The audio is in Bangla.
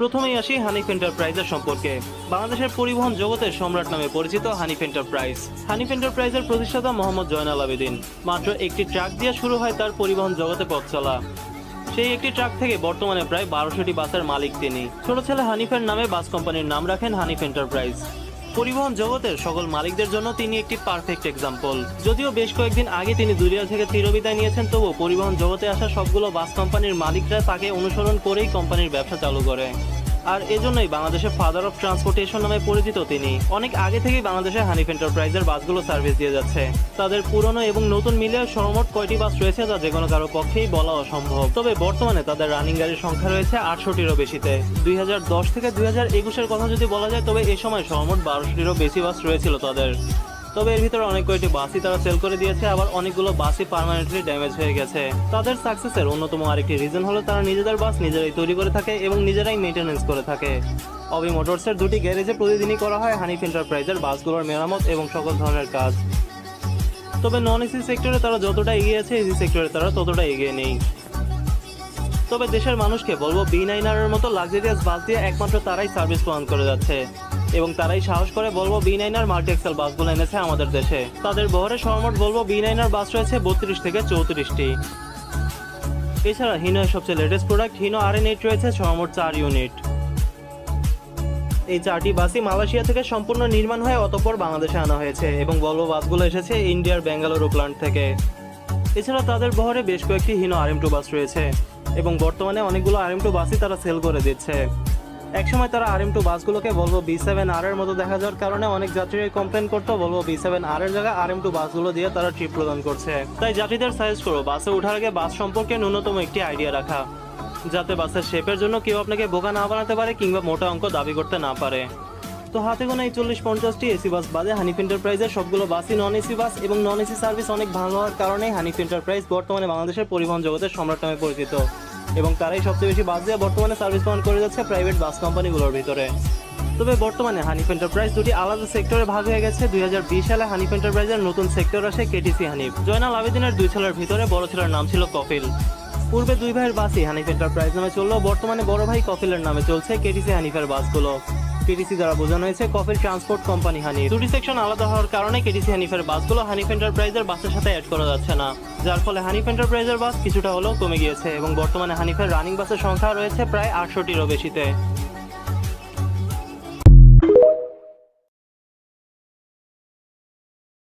প্রথমেই আসি হানিফ এন্টারপ্রাইজের সম্পর্কে। বাংলাদেশের পরিবহন জগতের সম্রাট নামে পরিচিত হানিফ এন্টারপ্রাইজ। হানিফ এন্টারপ্রাইজের প্রতিষ্ঠাতা মোহাম্মদ জয়নাল আবেদিন। মাত্র একটি ট্রাক দিয়ে শুরু হয় তার পরিবহন জগতে পথ চলা। সেই একটি ট্রাক থেকে বর্তমানে প্রায় 1200টি বাসের মালিক তিনি। ছোট ছেলে হানিফের নামে বাস কোম্পানির নাম রাখেন হানিফ এন্টারপ্রাইজ। পরিবহন জগতের সকল মালিকদের জন্য তিনি একটি পারফেক্ট এক্সাম্পল। যদিও বেশ কয়েকদিন আগে তিনি দুনিয়া থেকে চিরবিদায় নিয়েছেন, তবুও পরিবহন জগতে আসা সবগুলো বাস কোম্পানির মালিকরা তাকে অনুসরণ করেই কোম্পানির ব্যবসা চালু করে। আর এজন্যই বাংলাদেশে ফাদার অফ ট্রান্সপোর্টেশন নামে পরিচিত তিনি। অনেক আগে থেকেই বাংলাদেশে হানিফ এন্টারপ্রাইজের বাসগুলো সার্ভিস দিয়ে যাচ্ছে। তাদের পুরনো এবং নতুন মিলিয়ে সর্বমোট কয়টি বাস রয়েছে তা যে কোনো কারো পক্ষেই বলা অসম্ভব। তবে বর্তমানে তাদের রানিং গাড়ির সংখ্যা রয়েছে 800টিরও বেশিতে। 2010 থেকে 2021-এর কথা যদি বলা যায়, তবে এই সময় সর্বমোট 1200টিরও বেশি বাস রয়েছিল তাদের। তবে এর ভিতরে অনেক কয়েকটি বাসই তারা সেল করে দিয়েছে, আবার অনেকগুলো বাসই পার্মানেন্টলি ড্যামেজ হয়ে গেছে। তাদের সাকসেসের অন্যতম আরেকটি রিজন হলো তারা নিজেদের বাস নিজেরাই তৈরি করে থাকে এবং নিজেরাই মেইনটেনেন্স করে থাকে। অবি মোটরসের দুটি গ্যারেজে প্রতিদিনই করা হয় হানিফ এন্টারপ্রাইজের বাসগুলোর মেরামত এবং সকল ধরনের কাজ। তবে নন এসি সেক্টরে তারা যতটা এগিয়ে আছে, এসি সেক্টরে তারা ততটা এগিয়ে নেই। তবে দেশের মানুষকে বলবো, B9R-এর মতো লাক্সারিয়াস বাস দিয়ে একমাত্র তারাই সার্ভিস প্রদান করে যাচ্ছে এবং তারাই সাহস করে বলবো B9R মাল্টি এক্সেল বাসগুলো এনেছে আমাদের দেশে। তাদের বহরে সর্বমোট বলবো B9R বাস রয়েছে 32 থেকে 34টি। এছাড়া হিনোর সবচেয়ে লেটেস্ট প্রোডাক্ট হিনো RN8 রয়েছে সর্বমোট 4 ইউনিট। এই 4টি বাসই মালয়েশিয়া থেকে সম্পূর্ণ নির্মাণ হয়ে অতঃপর বাংলাদেশে আনা হয়েছে এবং ভলভো বাসগুলো এসেছে ইন্ডিয়ার বেঙ্গালুরু প্ল্যান্ট থেকে। এছাড়া তাদের বহরে বেশ কয়েকটি হিনো RM2 বাস রয়েছে এবং বর্তমানে অনেকগুলো RM2 বাসই তারা সেল করে দিচ্ছে। একসময় তারা RM2 বাসগুলোকে ভলভো B7R এর মতো দেখা যাওয়ার কারণে অনেক যাত্রীরাই কমপ্লেন করতো ভলভো B7R এর জায়গায় RM2 বাসগুলো দিয়ে তারা ট্রিপ প্রদান করছে। তাই যাত্রীদের সাজেস্ট করো বাসে ওঠার আগে বাস সম্পর্কে ন্যূনতম একটি আইডিয়া রাখা, যাতে বাসের শেপের জন্য কেউ আপনাকে বোকা না বানাতে পারে কিংবা মোটা অঙ্ক দাবি করতে না পারে। তো হাতে গোনা এই 40-50টি এসি বাস বাদে হানিফ এন্টারপ্রাইজের সবগুলো বাসই নন এসি বাস এবং নন এসি সার্ভিস অনেক ভালো হওয়ার কারণে হানিফ এন্টারপ্রাইজ বর্তমানে বাংলাদেশের পরিবহন জগতের সম্রাট নামে পরিচিত এবং তারাই সবচেয়ে বেশি বাস দিয়ে বর্তমানে সার্ভিস প্রদান করে যাচ্ছে প্রাইভেট বাস কোম্পানিগুলোর ভিতরে। তবে বর্তমানে হানিফ এন্টারপ্রাইজ দুটি আলাদা সেক্টরে ভাগ হয়ে গেছে। 2020 সালে হানিফ এন্টারপ্রাইজের নতুন সেক্টর আসে কেটিসি হানিফ। জয়নাল আবেদিনের দুই ছেলের ভিতরে বড় ছেলের নাম ছিল কফিল। পূর্বে দুই ভাইয়ের বাসই হানিফ এন্টারপ্রাইজ নামে চললেও বর্তমানে বড় ভাই কফিলের নামে চলছে কেটিসি হানিফের বাসগুলো। কেটিসি দ্বারা বোঝানো হয়েছে কফিল ট্রান্সপোর্ট কোম্পানি হানিফ। দুটি সেকশন আলাদা হওয়ার কারণে কেটিসি হানিফের বাসগুলো হানিফ এন্টারপ্রাইজের বাসের সাথে অ্যাড করা যাচ্ছে না, যার ফলে হানিফ এন্টারপ্রাইজের বাস কিছুটা হলেও কমে গিয়েছে এবং বর্তমানে হানিফের রানিং বাসের সংখ্যা রয়েছে প্রায় 800টিরও বেশিতে।